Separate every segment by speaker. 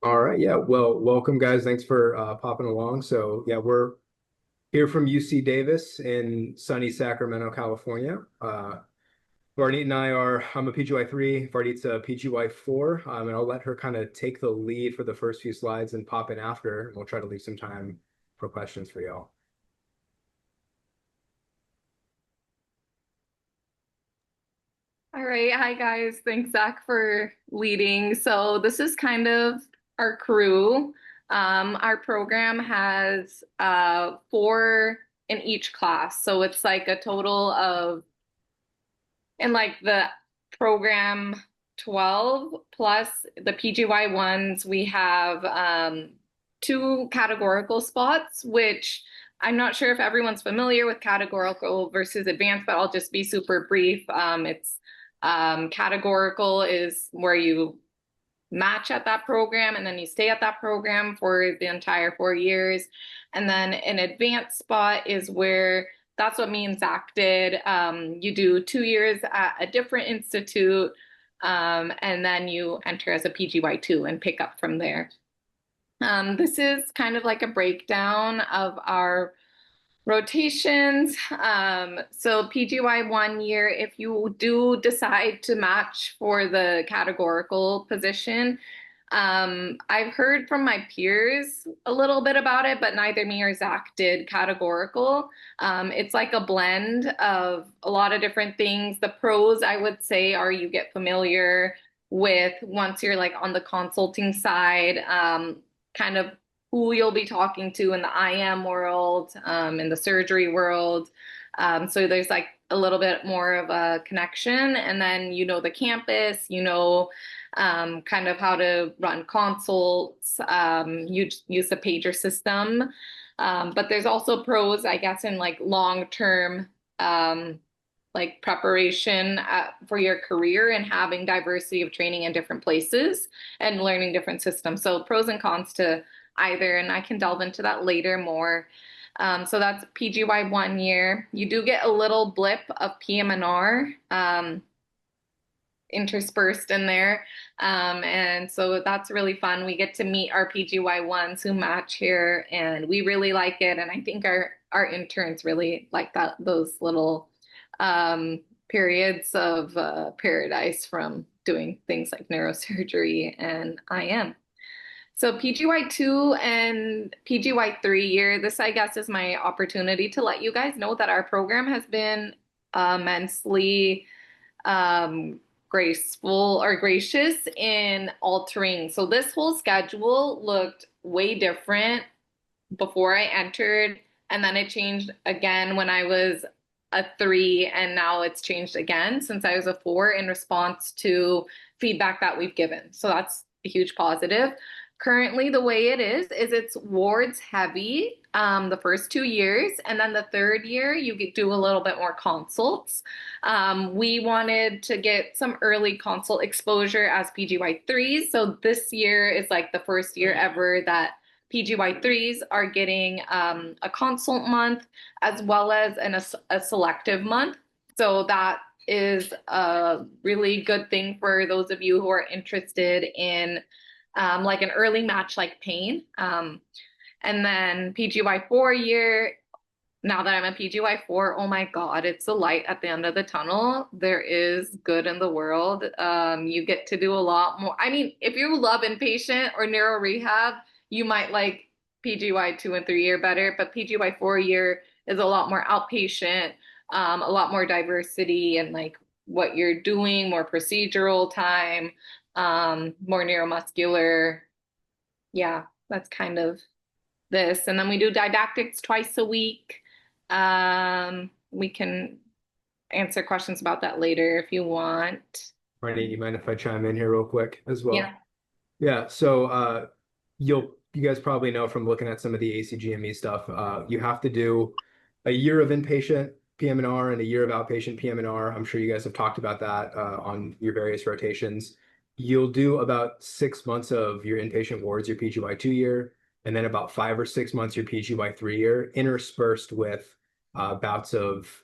Speaker 1: All right, yeah. Well, welcome guys. Thanks for popping along. So yeah, we're here from UC Davis in sunny Sacramento, California. Vardit and I are, I'm a PGY3, Vardit's a PGY4, and I'll let her kind of take the lead for the first few slides and pop in after, and we'll try to leave some time for questions for y'all.
Speaker 2: All right. Hi, guys. Thanks, Zach, for leading. So, this is kind of our crew. Our program has four in each class. So, it's like a total of, in like the program 12 plus the PGY ones, we have two categorical spots, which I'm not sure if everyone's familiar with categorical versus advanced, but I'll just be super brief. It's categorical is where you match at that program and then you stay at that program for the entire 4 years. And then an advanced spot is where that's what me and Zach did. You do 2 years at a different institute, and then you enter as a PGY2 and pick up from there. This is kind of like a breakdown of our rotations. So PGY 1 year, if you do decide to match for the categorical position, I've heard from my peers a little bit about it, but neither me or Zach did categorical. It's like a blend of a lot of different things. The pros, I would say, are you get familiar with once you're like on the consulting side, kind of who you'll be talking to in the IM world, in the surgery world. So there's like a little bit more of a connection. And then you know the campus, you know kind of how to run consults, you use the pager system. But there's also pros, I guess, in like long-term like preparation for your career and having diversity of training in different places and learning different systems. So pros and cons to either, and I can delve into that later more. So that's PGY 1 year. You do get a little blip of PM&R interspersed in there. And so that's really fun. We get to meet our PGY ones who match here, and we really like it. And I think our interns really like that those little periods of paradise from doing things like neurosurgery and IM. So PGY2 and PGY 3 year, this I guess is my opportunity to let you guys know that our program has been immensely um, graceful or gracious in altering. So this whole schedule looked way different before I entered, and then it changed again when I was a 3, and now it's changed again since I was a 4 in response to feedback that we've given. So that's a huge positive. Currently, the way it is it's wards heavy the first 2 years, and then the third year you do a little bit more consults. We wanted to get some early consult exposure as PGY3s, so this year is like the first year ever that PGY3s are getting a consult month as well as a selective month. So that is a really good thing for those of you who are interested in like an early match like pain. And then PGY 4 year, now that I'm a PGY4, oh my God, it's the light at the end of the tunnel. There is good in the world. You get to do a lot more. I mean, if you love inpatient or neuro rehab, you might like PGY 2 and 3 year better, but PGY 4 year is a lot more outpatient, a lot more diversity and like what you're doing, more procedural time, more neuromuscular. Yeah, that's kind of this. And then we do didactics twice a week. We can answer questions about that later if you want.
Speaker 1: Randy, you mind if I chime in here real quick as well?
Speaker 2: Yeah.
Speaker 1: Yeah, so you guys probably know from looking at some of the ACGME stuff, you have to do a year of inpatient PM&R and a year of outpatient PM&R. I'm sure you guys have talked about that on your various rotations. You'll do about 6 months of your inpatient wards, your PGY 2 year, and then about 5 or 6 months your PGY 3 year, interspersed with bouts of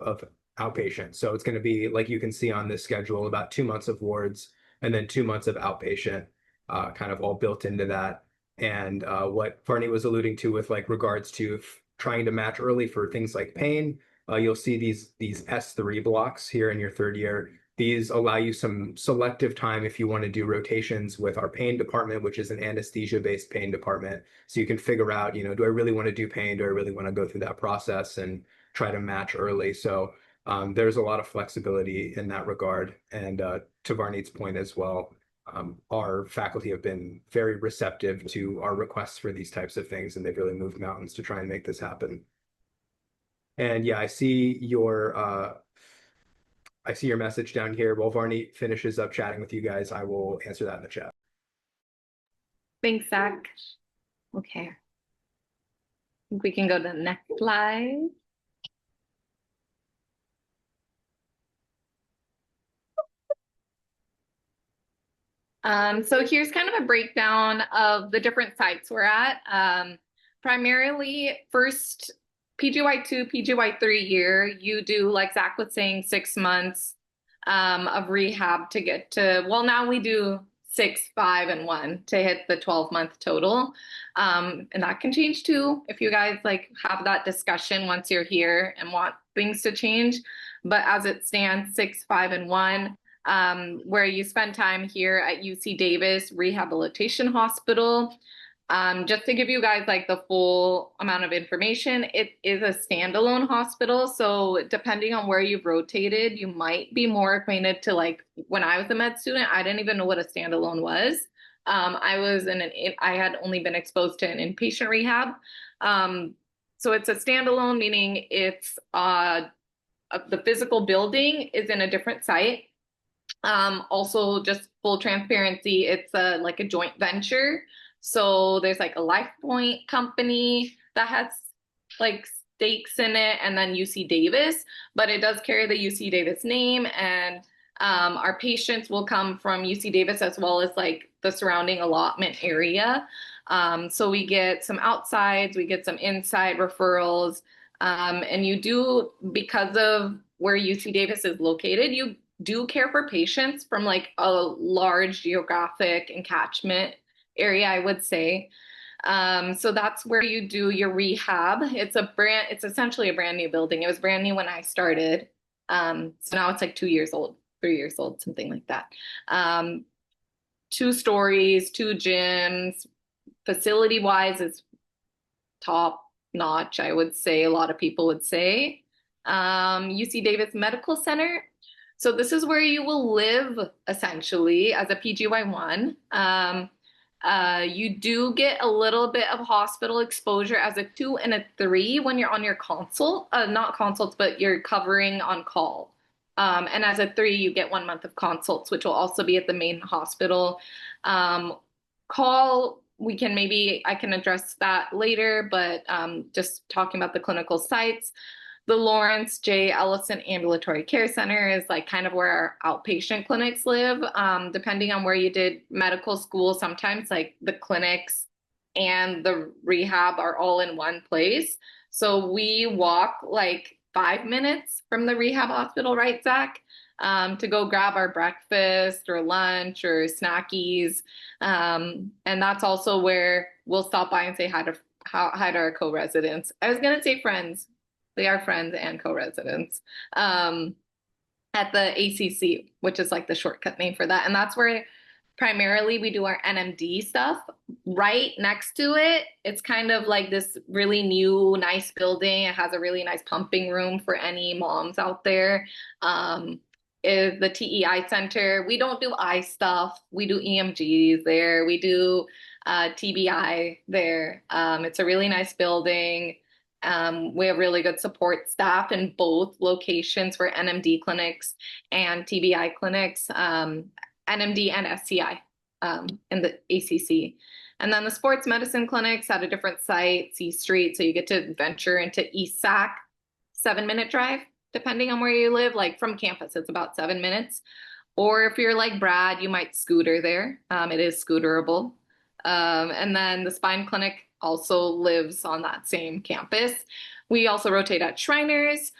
Speaker 1: outpatient. So it's going to be like you can see on this schedule, about 2 months of wards and then 2 months of outpatient. kind of all built into that. And what Varney was alluding to with like regards to trying to match early for things like pain, you'll see these S3 blocks here in your third year. These allow you some selective time if you want to do rotations with our pain department, which is an anesthesia-based pain department. So you can figure out, do I really want to do pain? Do I really want to go through that process and try to match early? So there's a lot of flexibility in that regard. And to Varneet's point as well, our faculty have been very receptive to our requests for these types of things, and they've really moved mountains to try and make this happen. And yeah, I see your message down here. While Varney finishes up chatting with you guys, I will answer that in the chat.
Speaker 2: Thanks, Zach. Okay. I think we can go to the next slide. So here's kind of a breakdown of the different sites we're at. Primarily, first PGY2, PGY3 year, you do, like Zach was saying, 6 months of rehab to get to, well, now we do 6, 5, and 1 to hit the 12-month total. And that can change too if you guys like have that discussion once you're here and want things to change. But as it stands, 6, 5, and 1. Where you spend time here at UC Davis Rehabilitation Hospital. Just to give you guys like the full amount of information, it is a standalone hospital. So depending on where you've rotated, you might be more acquainted to like when I was a med student, I didn't even know what a standalone was. I had only been exposed to an inpatient rehab. So it's a standalone, meaning it's the physical building is in a different site. Also, just full transparency, it's like a joint venture. So there's like a LifePoint company that has like stakes in it, and then UC Davis, but it does carry the UC Davis name, and our patients will come from UC Davis as well as like the surrounding allotment area. So we get some outsides, we get some inside referrals, and you do, because of where UC Davis is located, you do care for patients from like a large geographic and catchment area, I would say. So that's where you do your rehab. It's essentially a brand new building. It was brand new when I started. So now it's like 2 years old, 3 years old, something like that. 2 stories, 2 gyms. Facility wise, it's top notch, I would say. A lot of people would say. UC Davis Medical Center. So this is where you will live essentially as a PGY1. You do get a little bit of hospital exposure as a 2 and a 3 when you're on your consult, not consults, but you're covering on call. And as a 3, you get 1 month of consults, which will also be at the main hospital. Call, I can address that later, but just talking about the clinical sites. The Lawrence J. Ellison Ambulatory Care Center is like kind of where our outpatient clinics live. Depending on where you did medical school, sometimes like the clinics and the rehab are all in one place. So we walk like 5 minutes from the rehab hospital, right, Zach? To go grab our breakfast or lunch or snackies. And that's also where we'll stop by and say hi to our co-residents. I was going to say friends. They are friends and co-residents at the ACC, which is like the shortcut name for that. And that's where primarily we do our NMD stuff. Right next to it, it's kind of like this really new, nice building. It has a really nice pumping room for any moms out there. Is the TEI Center. We don't do eye stuff. We do EMGs there. We do TBI there. It's a really nice building. We have really good support staff in both locations for NMD clinics and TBI clinics, NMD and SCI in the ACC. And then the sports medicine clinics at a different site, C Street, so you get to venture into East Sac, 7-minute drive, depending on where you live. Like from campus, it's about 7 minutes. Or if you're like Brad, you might scooter there. It is scooterable. And then the spine clinic also lives on that same campus. We also rotate at Shriners.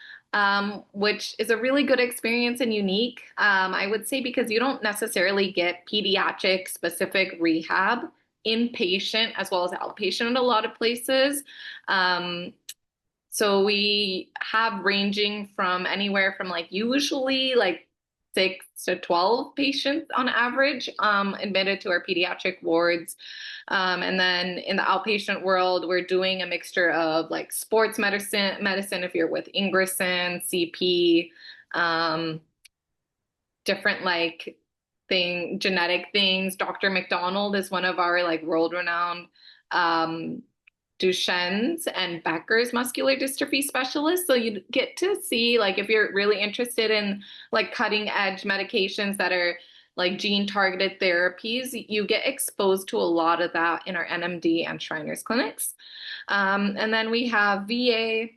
Speaker 2: which is a really good experience and unique. I would say because you don't necessarily get pediatric specific rehab inpatient as well as outpatient in a lot of places. Um, so we have ranging from anywhere from like usually like 6 to 12 patients on average admitted to our pediatric wards. And then in the outpatient world, we're doing a mixture of like sports medicine if you're with Ingerson, CP, um, different like genetic things. Dr. McDonald is one of our like world-renowned um, Duchenne's and Becker's muscular dystrophy specialists. So you get to see like if you're really interested in like cutting edge medications that are like gene targeted therapies, you get exposed to a lot of that in our NMD and Shriners clinics. And then we have VA,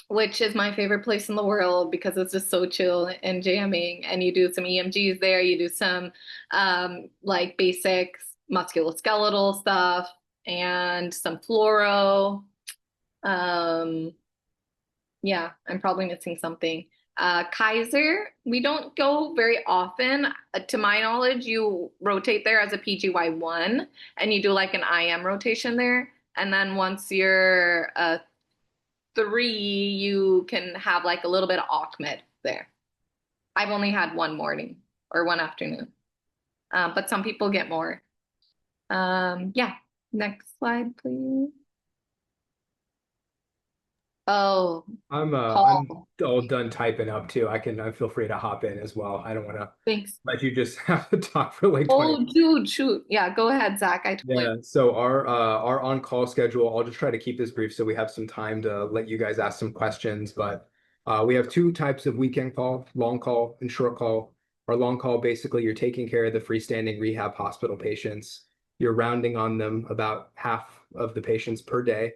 Speaker 2: which is my favorite place in the world because it's just so chill and jamming. And you do some EMGs there, you do some like basic musculoskeletal stuff and some fluoro. Um, yeah, I'm probably missing something. Kaiser, we don't go very often. To my knowledge, you rotate there as a PGY1 and you do like an IM rotation there. And then once you're a 3, you can have like a little bit of Achmed there. I've only had one morning or one afternoon, but some people get more. Yeah, next slide, please. Oh,
Speaker 1: I'm
Speaker 2: Paul,
Speaker 1: all done typing up too. I feel free to hop in as well. I don't want to
Speaker 2: thanks.
Speaker 1: let you just have to talk for like 20.
Speaker 2: Oh, dude, shoot. Yeah, go ahead, Zach. I totally.
Speaker 1: Yeah, so our on-call schedule, I'll just try to keep this brief so we have some time to let you guys ask some questions. But we have two types of weekend call, long call and short call. Our long call, basically, you're taking care of the freestanding rehab hospital patients. You're rounding on them about half of the patients per day.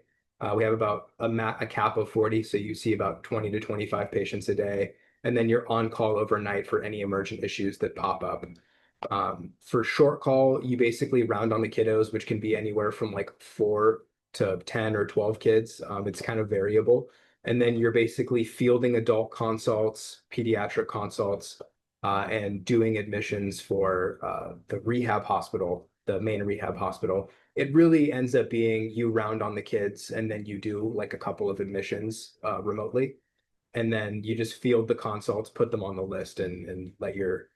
Speaker 1: We have about a cap of 40, so you see about 20 to 25 patients a day. And then you're on call overnight for any emergent issues that pop up. For short call, you basically round on the kiddos, which can be anywhere from like 4 to 10 or 12 kids. It's kind of variable. And then you're basically fielding adult consults, pediatric consults, and doing admissions for the rehab hospital, the main rehab hospital. It really ends up being you round on the kids and then you do like a couple of admissions remotely. And then you just field the consults, put them on the list, and let your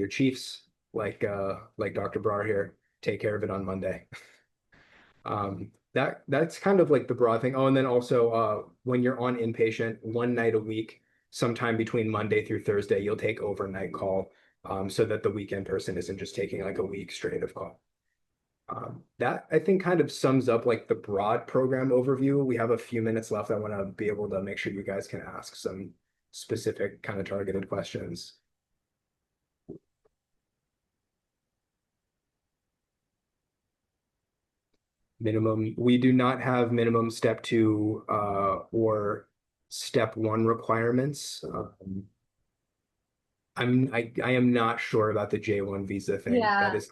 Speaker 1: Chiefs, like Dr. Brar here, take care of it on Monday. That's kind of like the broad thing. Oh, and then also when you're on inpatient, one night a week, sometime between Monday through Thursday, you'll take overnight call, so that the weekend person isn't just taking like a week straight of call. That I think kind of sums up like the broad program overview. We have a few minutes left. I want to be able to make sure you guys can ask some specific kind of targeted questions. Minimum, we do not have minimum step 2 or step 1 requirements. I am not sure about the J1 visa thing. That
Speaker 2: Yeah,
Speaker 1: is,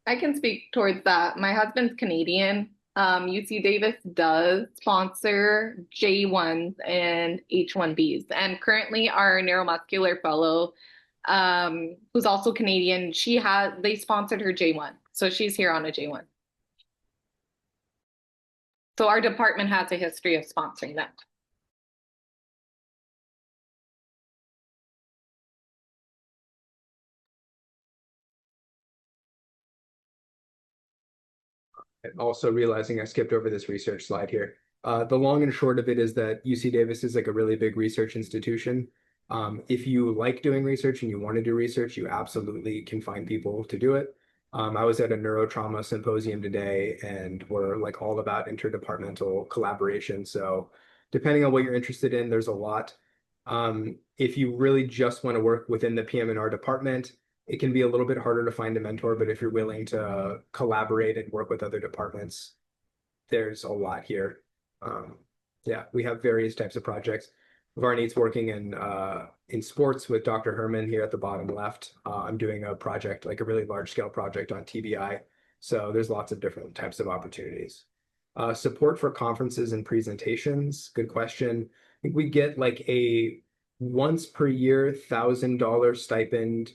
Speaker 2: I can speak towards that. My husband's Canadian. UC Davis does sponsor J1s and H1Bs. And currently our neuromuscular fellow, who's also Canadian, they sponsored her J1. So she's here on a J1. So our department has a history of sponsoring that.
Speaker 1: and also realizing I skipped over this research slide here. The long and short of it is that UC Davis is like a really big research institution. If you like doing research and you want to do research, you absolutely can find people to do it. I was at a neurotrauma symposium today, and we're like all about interdepartmental collaboration. So depending on what you're interested in, there's a lot. If you really just want to work within the PM&R department, it can be a little bit harder to find a mentor, but if you're willing to collaborate and work with other departments, there's a lot here. Um, yeah, we have various types of projects. Varneet's working in sports with Dr. Herman here at the bottom left. I'm doing a project, like a really large scale project on TBI. So there's lots of different types of opportunities. Support for conferences and presentations, good question. think we get like a once per year $1,000 stipend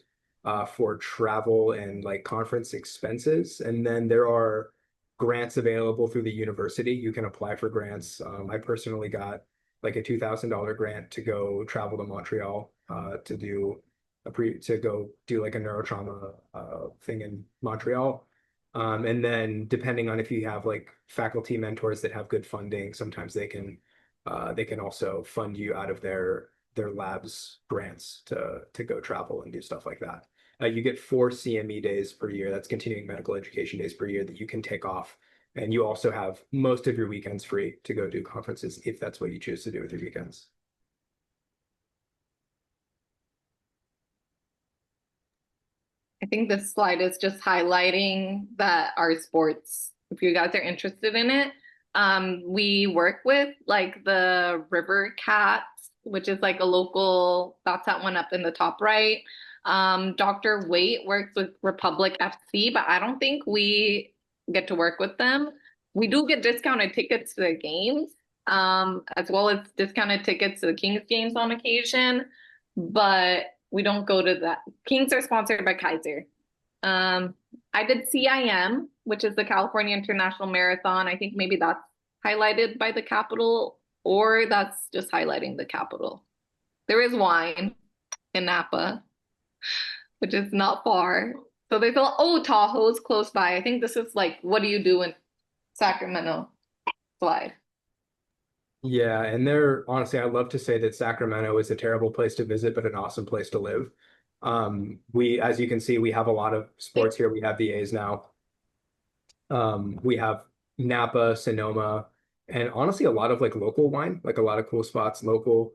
Speaker 1: for travel and like conference expenses. And then there are grants available through the university. You can apply for grants. I personally got like a $2,000 grant to go travel to Montreal to do to go do like a neurotrauma thing in Montreal. And then depending on if you have like faculty mentors that have good funding, sometimes they can also fund you out of their labs grants to go travel and do stuff like that. You get 4 CME days per year. That's continuing medical education days per year that you can take off. And you also have most of your weekends free to go do conferences if that's what you choose to do with your weekends.
Speaker 2: I think this slide is just highlighting that our sports, if you guys are interested in it, we work with like the River Cats, which is like a local, that's that one up in the top right. Dr. Waite works with Republic FC, but I don't think we get to work with them. We do get discounted tickets to the games, as well as discounted tickets to the Kings games on occasion, but we don't go to that. Kings are sponsored by Kaiser. Um, I did CIM, which is the California International Marathon. I think maybe that's highlighted by the capital, or that's just highlighting the capital. There is wine in Napa, which is not far. So they feel, oh, Tahoe's close by. I think this is like, what do you do in Sacramento slide?
Speaker 1: Yeah, and they're honestly, I love to say that Sacramento is a terrible place to visit, but an awesome place to live. As you can see, we have a lot of sports here. We have the A's now. We have Napa, Sonoma, and honestly, a lot of like local wine, like a lot of cool spots local.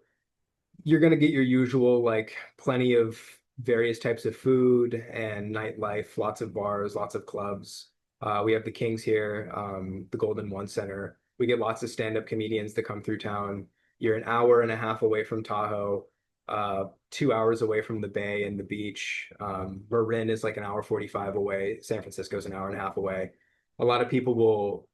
Speaker 1: You're gonna get your usual, like plenty of various types of food and nightlife, lots of bars, lots of clubs. We have the Kings here, the Golden One Center. We get lots of stand-up comedians that come through town. You're an hour and a half away from Tahoe, 2 hours away from the bay and the beach. Marin is like an hour 45 away. San Francisco's an hour and a half away. A lot of people will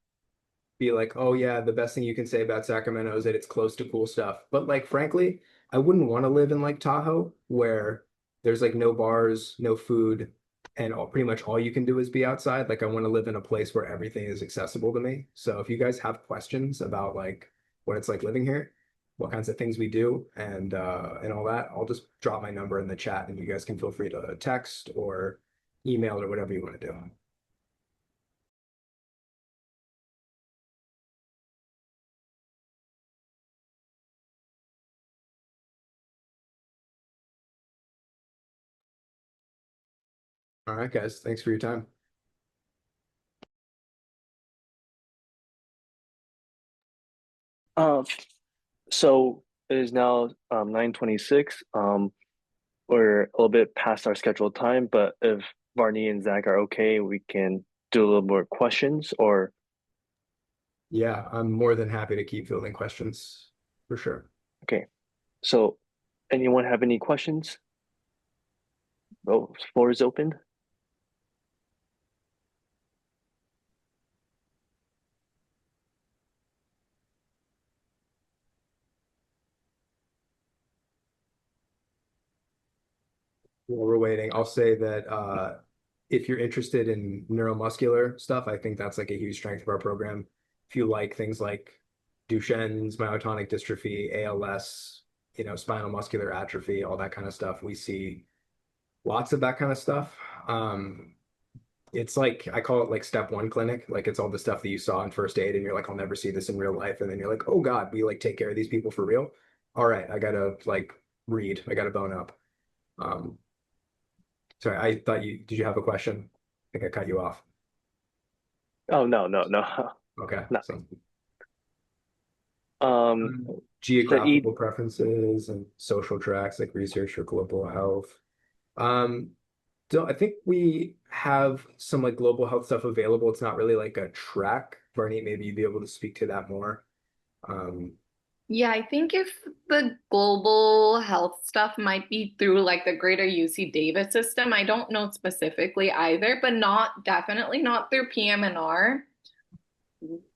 Speaker 1: be like, oh yeah, the best thing you can say about Sacramento is that it's close to cool stuff. But like frankly, I wouldn't want to live in like Tahoe where there's like no bars, no food, and pretty much all you can do is be outside. Like I want to live in a place where everything is accessible to me. So if you guys have questions about like what it's like living here, what kinds of things we do and all that, I'll just drop my number in the chat and you guys can feel free to text or email or whatever you want to do. All right, guys, thanks for your time.
Speaker 3: Uh, so it is now 9:26. We're a little bit past our scheduled time, but if Varney and Zach are okay, we can do a little more questions or
Speaker 1: Yeah, I'm more than happy to keep fielding questions for sure.
Speaker 3: okay. So anyone have any questions? Oh, floor is open.
Speaker 1: While we're waiting, I'll say that if you're interested in neuromuscular stuff, I think that's like a huge strength of our program. If you like things like Duchenne's, myotonic dystrophy, ALS, spinal muscular atrophy, all that kind of stuff, we see lots of that kind of stuff. It's like I call it like step one clinic. Like it's all the stuff that you saw in first aid, and you're like, I'll never see this in real life. And then you're like, oh God, we like take care of these people for real. All right, I gotta like read, I gotta bone up. Um, Sorry, I thought did you have a question? I think I cut you off.
Speaker 3: Oh no, no, no.
Speaker 1: Okay,
Speaker 3: Nothing.
Speaker 1: so
Speaker 3: Um, the E
Speaker 1: geographical preferences and social tracks like research for global health. Um, so I think we have some like global health stuff available. It's not really like a track. Barney, maybe you'd be able to speak to that more. Um,
Speaker 2: Yeah, I think if the global health stuff might be through like the greater UC Davis system. I don't know specifically either, but not definitely not through PM&R.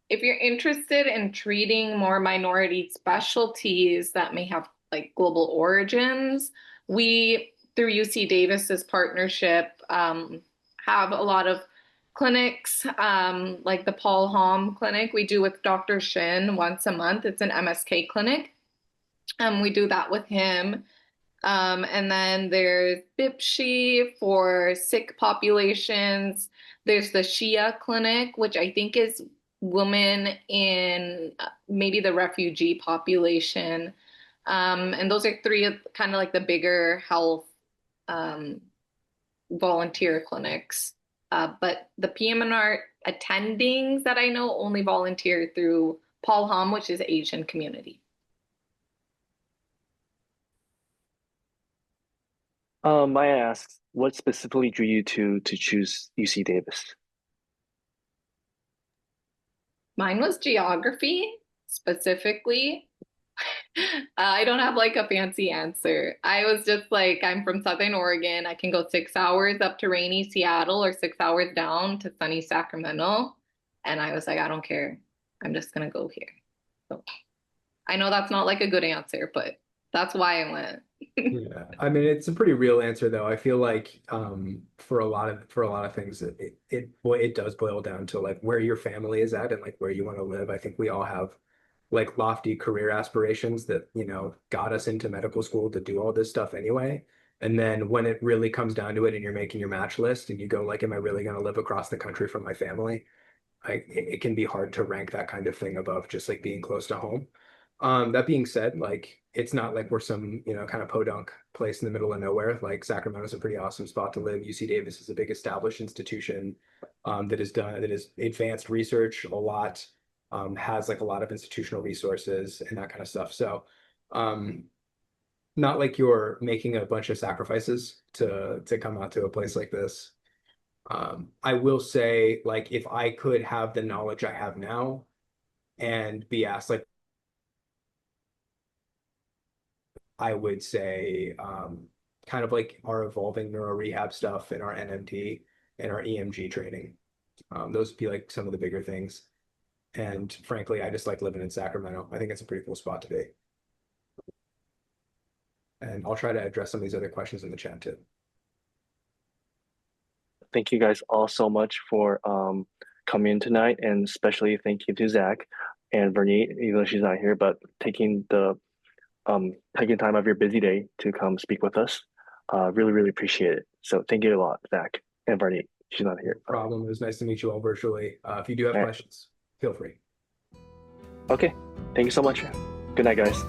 Speaker 2: if you're interested in treating more minority specialties that may have like global origins, we, through UC Davis's partnership, have a lot of clinics, like the Paul Halm Clinic we do with Dr. Shin once a month. It's an MSK clinic. We do that with him. And then there's BIPSHE for sick populations. There's the Shia Clinic, which I think is women in maybe the refugee population. And those are three of kind of like the bigger health um, volunteer clinics. But the PM&R attendings that I know only volunteer through Paul Hom, which is Asian community.
Speaker 3: I asked, what specifically drew you to choose UC Davis?
Speaker 2: Mine was geography specifically. I don't have like a fancy answer. I was just like, I'm from Southern Oregon. I can go 6 hours up to rainy Seattle or 6 hours down to sunny Sacramento. And I was like, I don't care. I'm just gonna go here. So I know that's not like a good answer, but that's why I went.
Speaker 1: Yeah, I mean it's a pretty real answer though. I feel like for a lot of things it does boil down to like where your family is at and like where you want to live. I think we all have like lofty career aspirations that, you know, got us into medical school to do all this stuff anyway. And then when it really comes down to it and you're making your match list and you go like, am I really going to live across the country from my family? It can be hard to rank that kind of thing above just like being close to home. That being said, like it's not like we're some, you know, kind of podunk place in the middle of nowhere. Like Sacramento's a pretty awesome spot to live. UC Davis is a big established institution that has advanced research a lot, has like a lot of institutional resources and that kind of stuff. So um, not like you're making a bunch of sacrifices to come out to a place like this. I will say, like, if I could have the knowledge I have now and be asked, like, I would say, kind of like our evolving neuro rehab stuff and our NMT and our EMG training. Those would be like some of the bigger things. And frankly, I just like living in Sacramento. I think it's a pretty cool spot to be. And I'll try to address some of these other questions in the chat too.
Speaker 3: Thank you guys all so much for coming in tonight, and especially thank you to Zach and Vernie, even though she's not here, but taking time of your busy day to come speak with us. Really, really appreciate it. So thank you a lot, Zach and Vernie. She's not here.
Speaker 1: No problem. It was nice to meet you all virtually. If you do have
Speaker 3: All right.
Speaker 1: questions, feel free.
Speaker 3: Okay. Thank you so much. Good night, guys.